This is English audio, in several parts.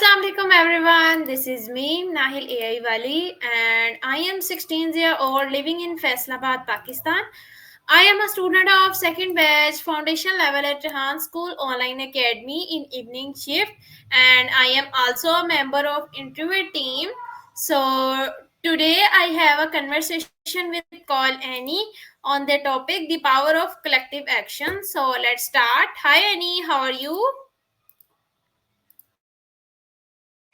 Assalamu alaikum everyone. This is me, Nahil AI Wali, and I am 16 years old living in Faisalabad, Pakistan. I am a student of second batch foundation level at Rehan School Online Academy in evening shift, and I am also a member of interview team. So today I have a conversation with Call Annie on the topic the power of collective action. So let's start. Hi Annie, how are you?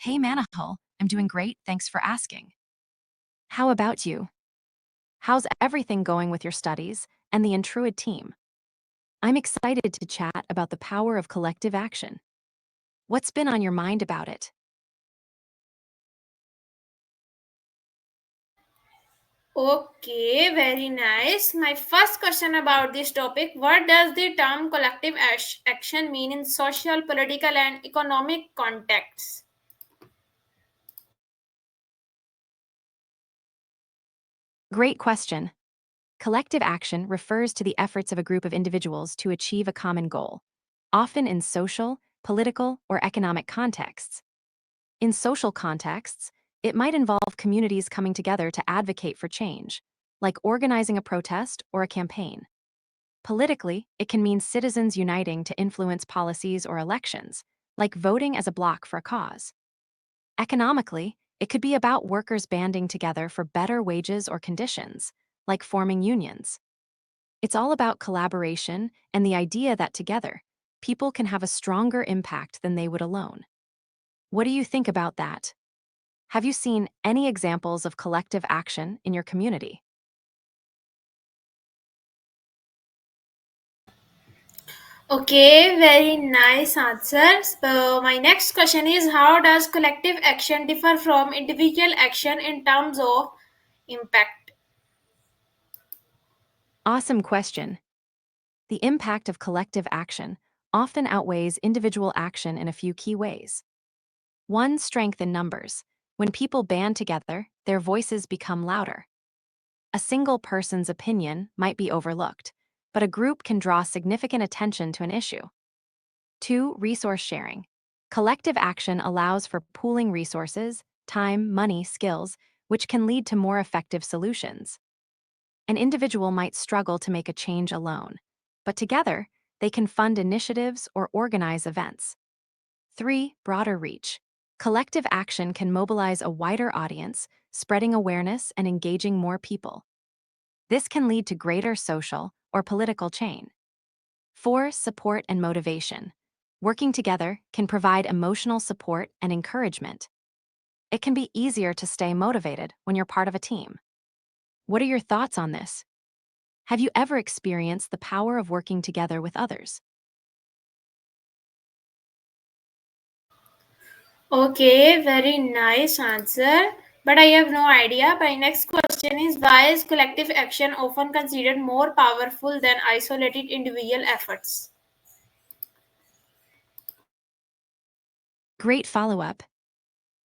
Hey Manahul, I'm doing great, thanks for asking. How about you? How's everything going with your studies and the Intruid team? I'm excited to chat about the power of collective action. What's been on your mind about it? Okay, very nice. My first question about this topic: what does the term collective action mean in social, political, and economic contexts? Great question. Collective action refers to the efforts of a group of individuals to achieve a common goal, often in social, political, or economic contexts. In social contexts, it might involve communities coming together to advocate for change, like organizing a protest or a campaign. Politically, it can mean citizens uniting to influence policies or elections, like voting as a bloc for a cause. Economically, it could be about workers banding together for better wages or conditions, like forming unions. It's all about collaboration and the idea that together, people can have a stronger impact than they would alone. What do you think about that? Have you seen any examples of collective action in your community? Okay, very nice answer. So, my next question is: how does collective action differ from individual action in terms of impact? Awesome question. The impact of collective action often outweighs individual action in a few key ways. One, strength in numbers. When people band together, their voices become louder. A single person's opinion might be overlooked, but a group can draw significant attention to an issue. Two, resource sharing. Collective action allows for pooling resources, time, money, skills, which can lead to more effective solutions. An individual might struggle to make a change alone, but together, they can fund initiatives or organize events. Three, broader reach. Collective action can mobilize a wider audience, spreading awareness and engaging more people. This can lead to greater social or political change. Four, support and motivation. Working together can provide emotional support and encouragement. It can be easier to stay motivated when you're part of a team. What are your thoughts on this? Have you ever experienced the power of working together with others? Okay, very nice answer. But I have no idea. My next question is: why is collective action often considered more powerful than isolated individual efforts? Great follow-up.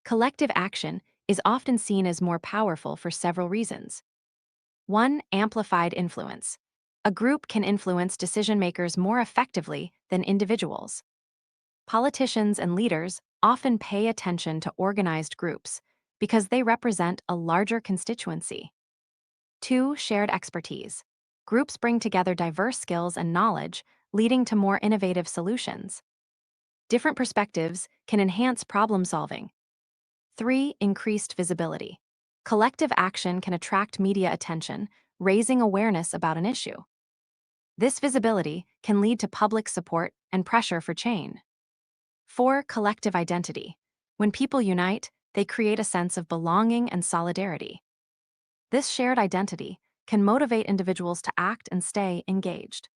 Collective action is often seen as more powerful for several reasons. One, amplified influence. A group can influence decision-makers more effectively than individuals. Politicians and leaders often pay attention to organized groups because they represent a larger constituency. Two, shared expertise. Groups bring together diverse skills and knowledge, leading to more innovative solutions. Different perspectives can enhance problem solving. Three, increased visibility. Collective action can attract media attention, raising awareness about an issue. This visibility can lead to public support and pressure for change. Four, collective identity. When people unite, they create a sense of belonging and solidarity. This shared identity can motivate individuals to act and stay engaged.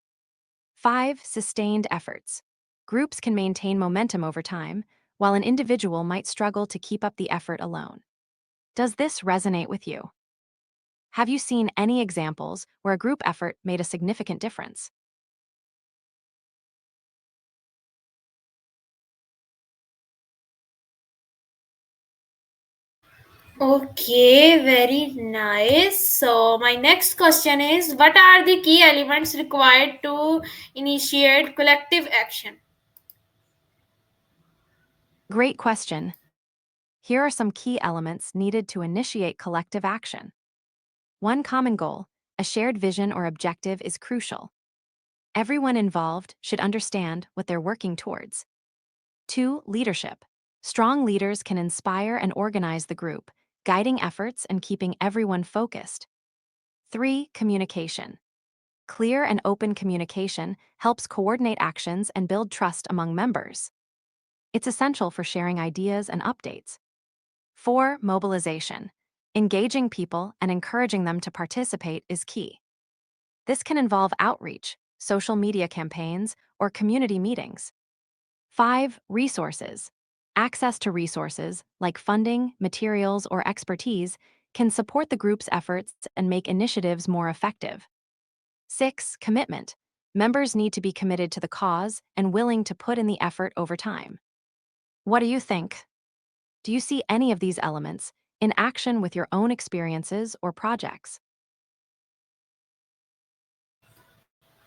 Five, sustained efforts. Groups can maintain momentum over time, while an individual might struggle to keep up the effort alone. Does this resonate with you? Have you seen any examples where a group effort made a significant difference? Okay, very nice. So, my next question is: what are the key elements required to initiate collective action? Great question. Here are some key elements needed to initiate collective action. One common goal, a shared vision or objective is crucial. Everyone involved should understand what they're working towards. Two, leadership. Strong leaders can inspire and organize the group, guiding efforts and keeping everyone focused. Three, communication. Clear and open communication helps coordinate actions and build trust among members. It's essential for sharing ideas and updates. Four, mobilization. Engaging people and encouraging them to participate is key. This can involve outreach, social media campaigns, or community meetings. Five, resources. Access to resources, like funding, materials, or expertise, can support the group's efforts and make initiatives more effective. Six, commitment. Members need to be committed to the cause and willing to put in the effort over time. What do you think? Do you see any of these elements in action with your own experiences or projects?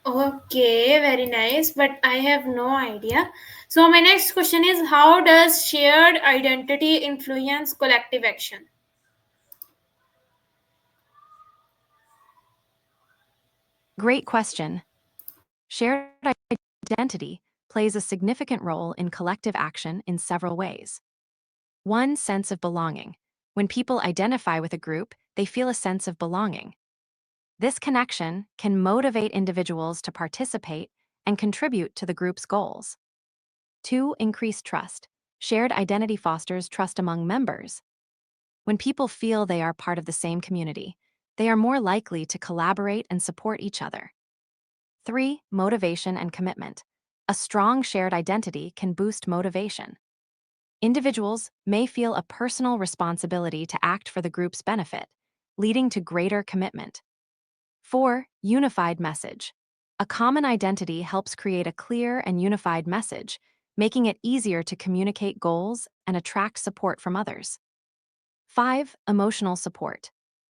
Okay, very nice, but I have no idea. So, my next question is, how does shared identity influence collective action? Great question. Shared identity plays a significant role in collective action in several ways. One, sense of belonging. When people identify with a group, they feel a sense of belonging. This connection can motivate individuals to participate and contribute to the group's goals. Two, increased trust. Shared identity fosters trust among members. When people feel they are part of the same community, they are more likely to collaborate and support each other. Three, motivation and commitment. A strong shared identity can boost motivation. Individuals may feel a personal responsibility to act for the group's benefit, leading to greater commitment. Four, unified message. A common identity helps create a clear and unified message, making it easier to communicate goals and attract support from others. Five, emotional support.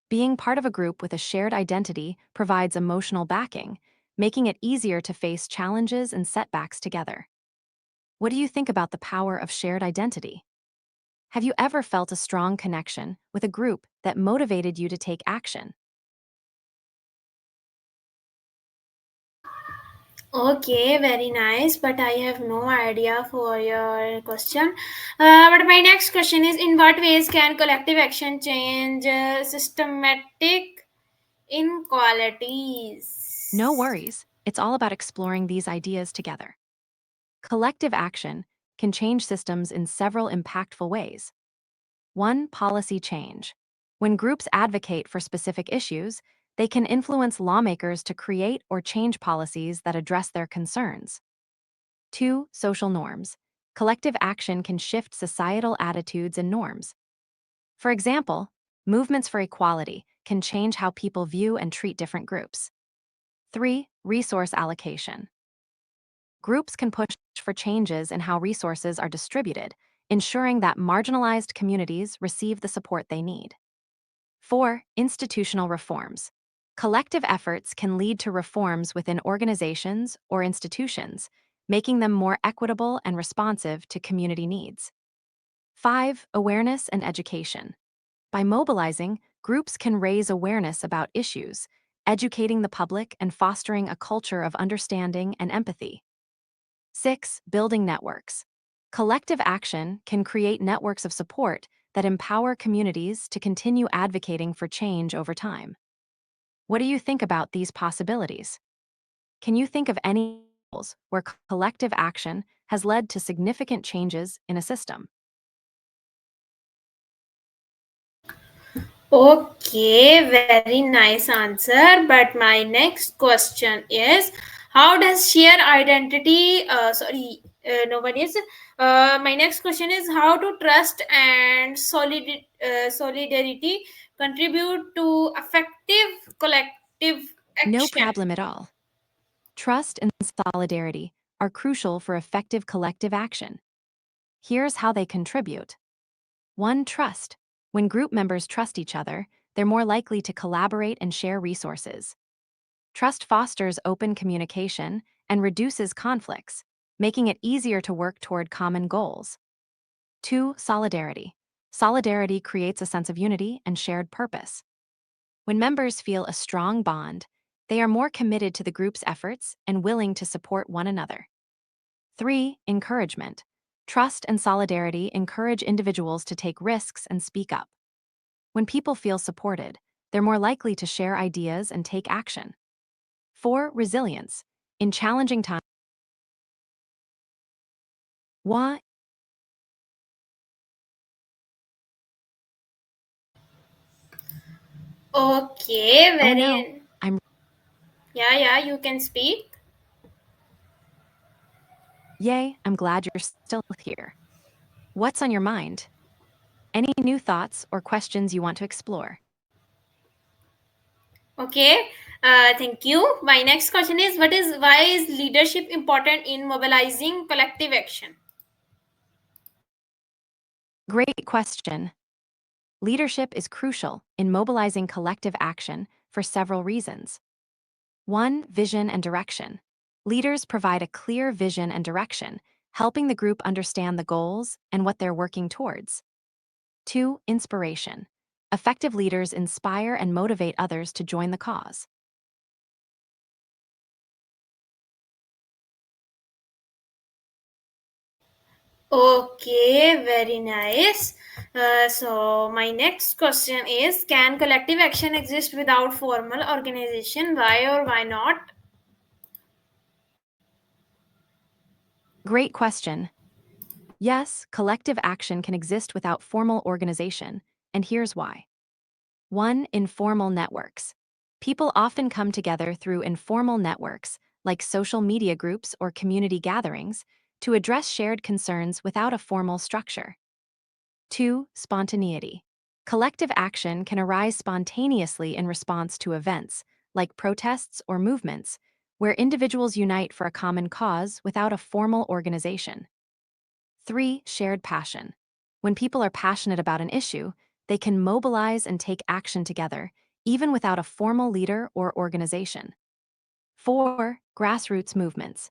Being part of a group with a shared identity provides emotional backing, making it easier to face challenges and setbacks together. What do you think about the power of shared identity? Have you ever felt a strong connection with a group that motivated you to take action? Okay, very nice, but I have no idea for your question. But my next question is, in what ways can collective action change systematic No inequalities? worries, it's all about exploring these ideas together. Collective action can change systems in several impactful ways. One, policy change. When groups advocate for specific issues, they can influence lawmakers to create or change policies that address their concerns. Two, social norms. Collective action can shift societal attitudes and norms. For example, movements for equality can change how people view and treat different groups. Three, resource allocation. Groups can push for changes in how resources are distributed, ensuring that marginalized communities receive the support they need. Four, institutional reforms. Collective efforts can lead to reforms within organizations or institutions, making them more equitable and responsive to community needs. Five, awareness and education. By mobilizing, groups can raise awareness about issues, educating the public and fostering a culture of understanding and empathy. Six, building networks. Collective action can create networks of support that empower communities to continue advocating for change over time. What do you think about these possibilities? Can you think of any examples where collective action has led to significant changes in a system? Okay, very nice answer. But my next question is, how does share identity? Nobody is. My next question is, how do trust and solidarity contribute to effective collective No action? problem at all. Trust and solidarity are crucial for effective collective action. Here's how they contribute. One, trust. When group members trust each other, they're more likely to collaborate and share resources. Trust fosters open communication and reduces conflicts, making it easier to work toward common goals. Two, solidarity. Solidarity creates a sense of unity and shared purpose. When members feel a strong bond, they are more committed to the group's efforts and willing to support one another. 3. Encouragement. Trust and solidarity encourage individuals to take risks and speak up. When people feel supported, they're more likely to share ideas and take action. 4. Resilience. In challenging times, one, Okay, oh no, very. I'm Yeah, you can speak. yay, I'm glad you're still here. What's on your mind? Any new thoughts or questions you want to explore? Okay, thank you. My next question is, what is why is leadership important in mobilizing collective action? Great question. Leadership is crucial in mobilizing collective action for several reasons. 1. Vision and direction. Leaders provide a clear vision and direction, helping the group understand the goals and what they're working towards. 2. Inspiration. Effective leaders inspire and motivate others to join the cause. Okay, very nice. So my next question is, can collective action exist without formal organization? Why or why not? Great question. Yes, collective action can exist without formal organization, and here's why. 1. Informal networks. People often come together through informal networks, like social media groups or community gatherings, to address shared concerns without a formal structure. 2. Spontaneity. Collective action can arise spontaneously in response to events, like protests or movements, where individuals unite for a common cause without a formal organization. 3. Shared passion. When people are passionate about an issue, they can mobilize and take action together, even without a formal leader or organization. 4. Grassroots movements.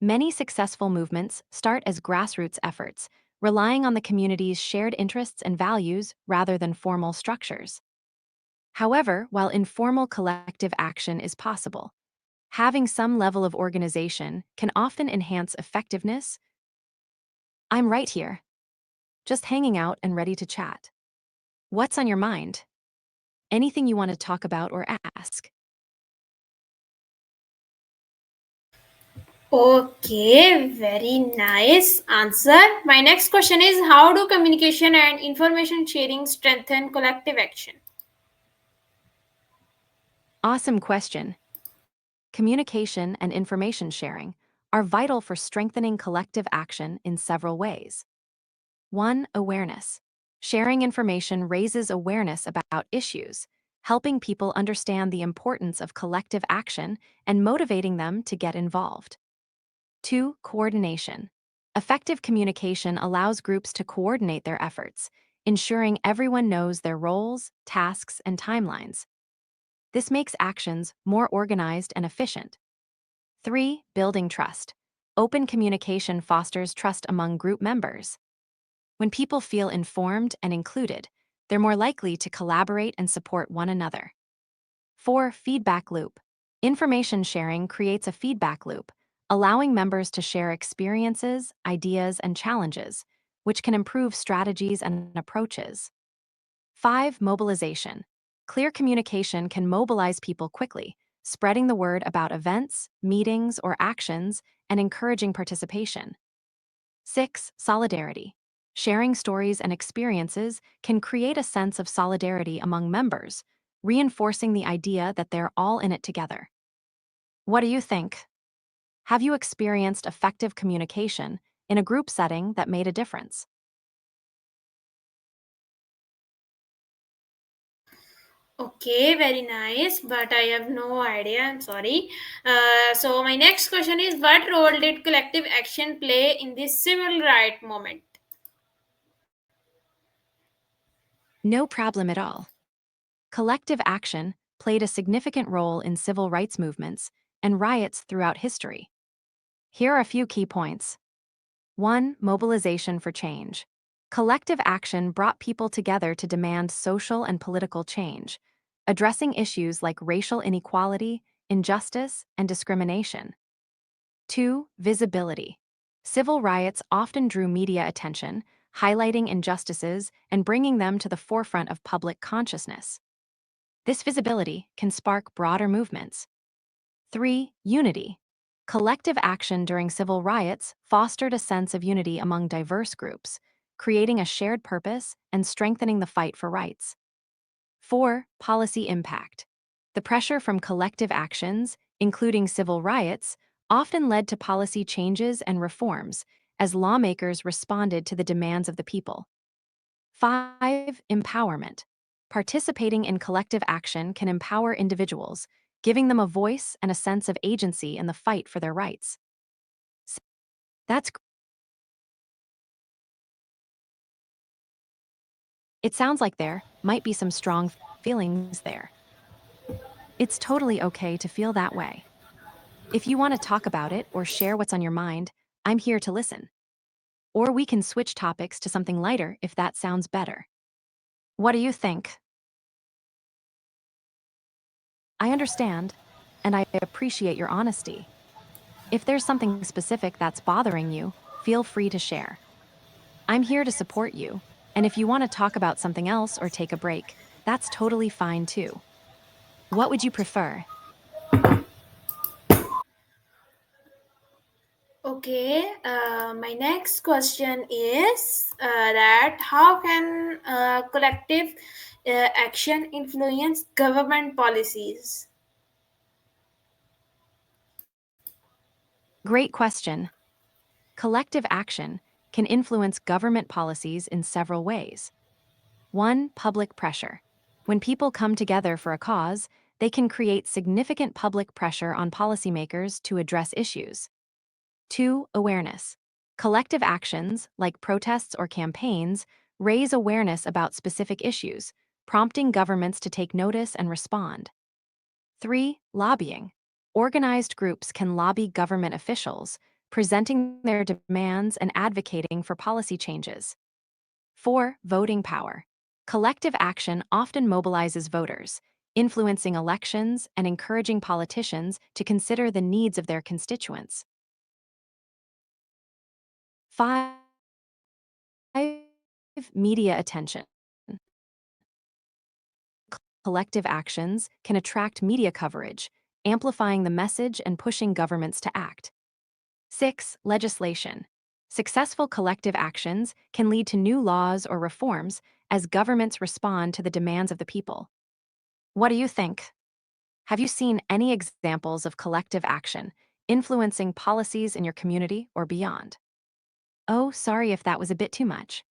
Many successful movements start as grassroots efforts, relying on the community's shared interests and values rather than formal structures. However, while informal collective action is possible, having some level of organization can often enhance effectiveness. I'm right here, just hanging out and ready to chat. What's on your mind? Anything you want to talk about or ask? Okay, very nice answer. My next question is, how do communication and information sharing strengthen collective action? Awesome question. Communication and information sharing are vital for strengthening collective action in several ways. 1. Awareness. Sharing information raises awareness about issues, helping people understand the importance of collective action and motivating them to get involved. 2. Coordination. Effective communication allows groups to coordinate their efforts, ensuring everyone knows their roles, tasks, and timelines. This makes actions more organized and efficient. 3. Building trust. Open communication fosters trust among group members. When people feel informed and included, they're more likely to collaborate and support one another. 4. Feedback loop. Information sharing creates a feedback loop, allowing members to share experiences, ideas, and challenges, which can improve strategies and approaches. 5. Mobilization. Clear communication can mobilize people quickly, spreading the word about events, meetings, or actions, and encouraging participation. 6. Solidarity. Sharing stories and experiences can create a sense of solidarity among members, reinforcing the idea that they're all in it together. What do you think? Have you experienced effective communication in a group setting that made a difference? Okay, very nice, but I have no idea. I'm sorry. So my next question is, what role did collective action play in this civil right movement? No problem at all. Collective action played a significant role in civil rights movements and riots throughout history. Here are a few key points. 1. Mobilization for change. Collective action brought people together to demand social and political change, addressing issues like racial inequality, injustice, and discrimination. 2. Visibility. Civil riots often drew media attention, highlighting injustices and bringing them to the forefront of public consciousness. This visibility can spark broader movements. 3. Unity. Collective action during civil riots fostered a sense of unity among diverse groups, creating a shared purpose and strengthening the fight for rights. 4. Policy impact. The pressure from collective actions, including civil riots, often led to policy changes and reforms as lawmakers responded to the demands of the people. 5. Empowerment. Participating in collective action can empower individuals, giving them a voice and a sense of agency in the fight for their rights. That's It sounds like there might be some strong feelings there. It's totally okay to feel that way. If you want to talk about it or share what's on your mind, I'm here to listen. Or we can switch topics to something lighter if that sounds better. What do you think? I understand, and I appreciate your honesty. If there's something specific that's bothering you, feel free to share. I'm here to support you, and if you want to talk about something else or take a break, that's totally fine too. What would you prefer? Okay, my next question is that how can collective action influence government policies? Great question. Collective action can influence government policies in several ways. 1. Public pressure. When people come together for a cause, they can create significant public pressure on policymakers to address issues. 2. Awareness. Collective actions, like protests or campaigns, raise awareness about specific issues, prompting governments to take notice and respond. 3. Lobbying. Organized groups can lobby government officials, presenting their demands and advocating for policy changes. 4. Voting power. Collective action often mobilizes voters, influencing elections and encouraging politicians to consider the needs of their constituents. 5. Media attention. Collective actions can attract media coverage, amplifying the message and pushing governments to act. 6. Legislation. Successful collective actions can lead to new laws or reforms as governments respond to the demands of the people. What do you think? Have you seen any examples of collective action influencing policies in your community or beyond? Oh, sorry if that was a bit too much.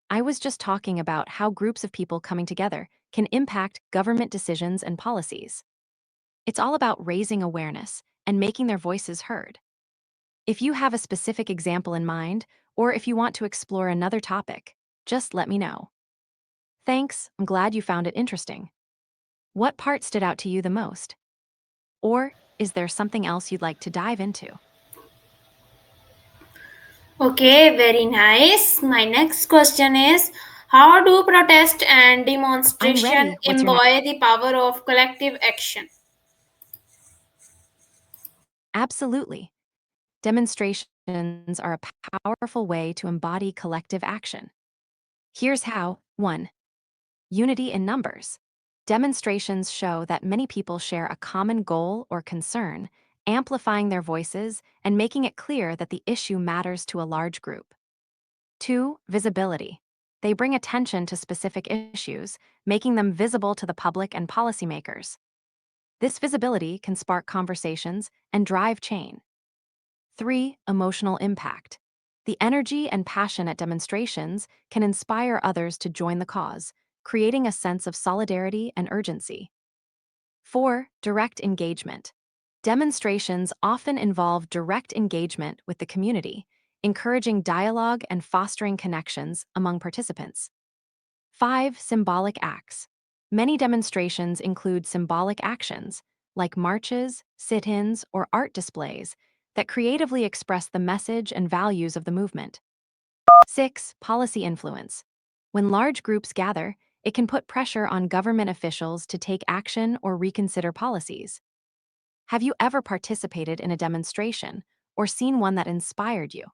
I was just talking about how groups of people coming together can impact government decisions and policies. It's all about raising awareness and making their voices heard. If you have a specific example in mind, or if you want to explore another topic, just let me know. Thanks, I'm glad you found it interesting. What part stood out to you the most? Or is there something else you'd like to dive into? Okay, very nice. My next question is how do protest and I'm demonstration ready. What's your next? embody the power of collective action? Absolutely. Demonstrations are a powerful way to embody collective action. Here's how. 1. Unity in numbers. Demonstrations show that many people share a common goal or concern, amplifying their voices and making it clear that the issue matters to a large group. 2. Visibility. They bring attention to specific issues, making them visible to the public and policymakers. This visibility can spark conversations and drive change. 3. Emotional impact. The energy and passion at demonstrations can inspire others to join the cause, creating a sense of solidarity and urgency. 4. Direct engagement. Demonstrations often involve direct engagement with the community, encouraging dialogue and fostering connections among participants. 5. Symbolic acts. Many demonstrations include symbolic actions, like marches, sit-ins, or art displays, that creatively express the message and values of the movement. 6. Policy influence. When large groups gather, it can put pressure on government officials to take action or reconsider policies. Have you ever participated in a demonstration or seen one that inspired you?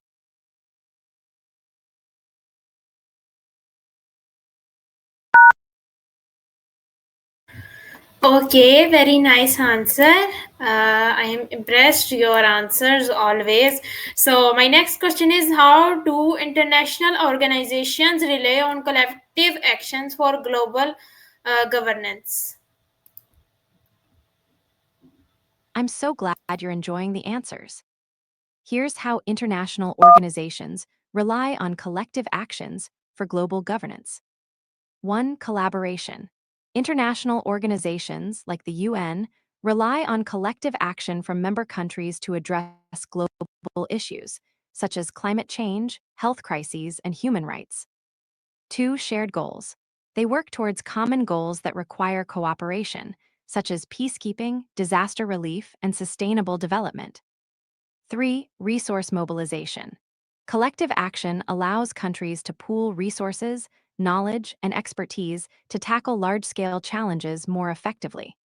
Okay, very nice answer. I am impressed your answers always. So my next question is, how do international organizations rely on collective actions for global governance? I'm so glad you're enjoying the answers. Here's how international organizations rely on collective actions for global governance. 1. Collaboration. International organizations like the UN rely on collective action from member countries to address global issues, such as climate change, health crises, and human rights. 2. Shared goals. They work towards common goals that require cooperation, such as peacekeeping, disaster relief, and sustainable development. 3. Resource mobilization. Collective action allows countries to pool resources, knowledge, and expertise to tackle large-scale challenges more effectively.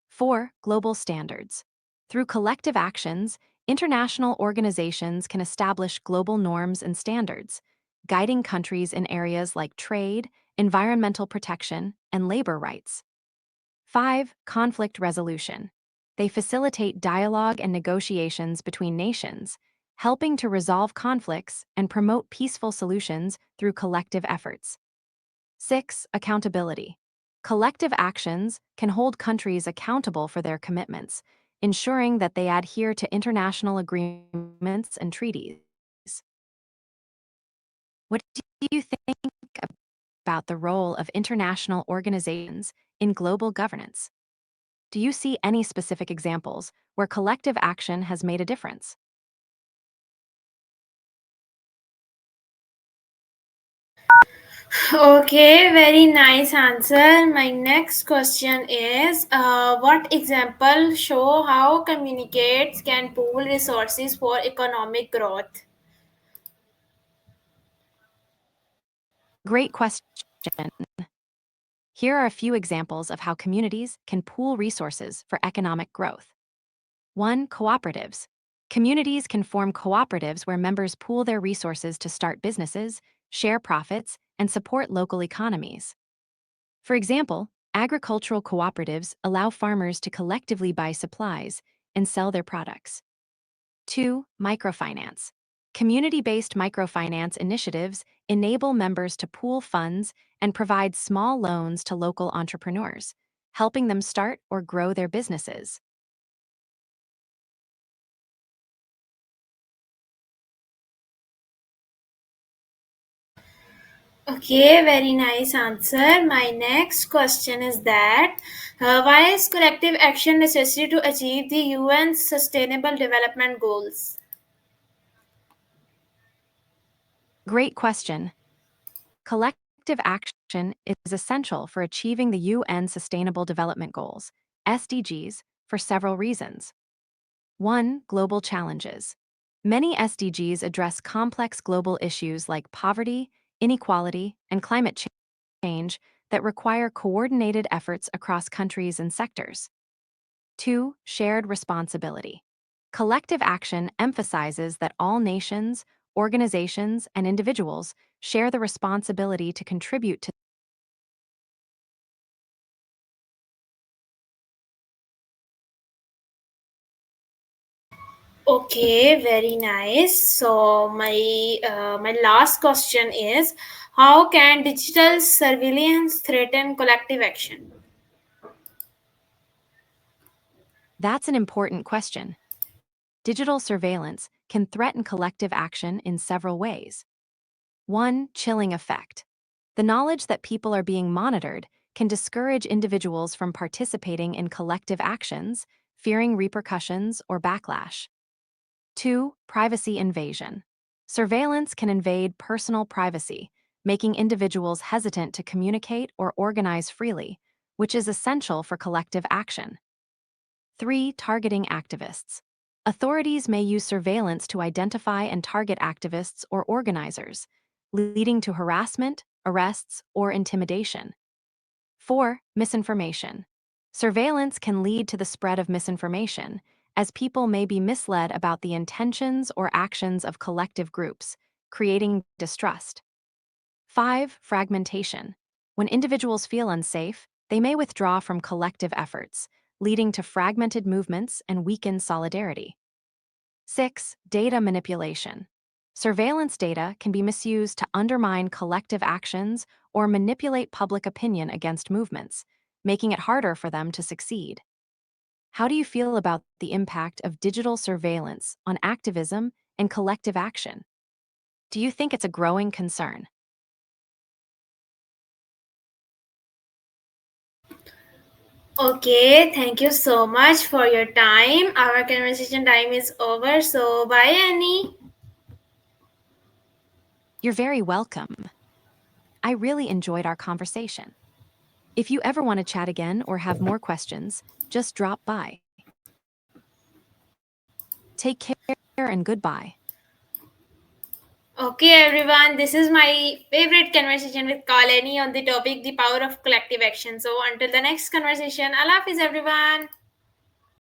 4. Global standards. Through collective actions, international organizations can establish global norms and standards, guiding countries in areas like trade, environmental protection, and labor rights. 5. Conflict resolution. They facilitate dialogue and negotiations between nations, helping to resolve conflicts and promote peaceful solutions through collective efforts. 6. Accountability. Collective actions can hold countries accountable for their commitments, ensuring that they adhere to international agreements and treaties. What do you think about the role of international organizations in global governance? Do you see any specific examples where collective action has made a difference? Okay, very nice answer. My next question is, what example show how communicates can pool resources for economic growth? Great question. Here are a few examples of how communities can pool resources for economic growth. 1. Cooperatives. Communities can form cooperatives where members pool their resources to start businesses, share profits, and support local economies. For example, agricultural cooperatives allow farmers to collectively buy supplies and sell their products. 2. Microfinance. Community-based microfinance initiatives enable members to pool funds and provide small loans to local entrepreneurs, helping them start or grow their businesses. Okay, very nice answer. My next question is that, why is collective action necessary to achieve the UN's Sustainable Development Goals? Great question. Collective action is essential for achieving the UN Sustainable Development Goals, SDGs, for several reasons. 1. Global challenges. Many SDGs address complex global issues like poverty, inequality, and climate change that require coordinated efforts across countries and sectors. 2. Shared responsibility. Collective action emphasizes that all nations, organizations, and individuals share the responsibility to contribute to. Okay, very nice. So my last question is, how can digital surveillance threaten collective action? That's an important question. Digital surveillance can threaten collective action in several ways. 1. Chilling effect. The knowledge that people are being monitored can discourage individuals from participating in collective actions, fearing repercussions or backlash. 2. Privacy invasion. Surveillance can invade personal privacy, making individuals hesitant to communicate or organize freely, which is essential for collective action. 3. Targeting activists. Authorities may use surveillance to identify and target activists or organizers, leading to harassment, arrests, or intimidation. 4. Misinformation. Surveillance can lead to the spread of misinformation, as people may be misled about the intentions or actions of collective groups, creating distrust. 5. Fragmentation. When individuals feel unsafe, they may withdraw from collective efforts, leading to fragmented movements and weakened solidarity. 6. Data manipulation. Surveillance data can be misused to undermine collective actions or manipulate public opinion against movements, making it harder for them to succeed. How do you feel about the impact of digital surveillance on activism and collective action? Do you think it's a growing concern? Okay, thank you so much for your time. Our conversation time is over. So, bye, Annie. You're very welcome. I really enjoyed our conversation. If you ever want to chat again or have more questions, just drop by. Take care and goodbye. Okay, everyone, this is my favorite conversation with Kalani on the topic the power of collective action. So, until the next conversation, Allah Hafiz, everyone.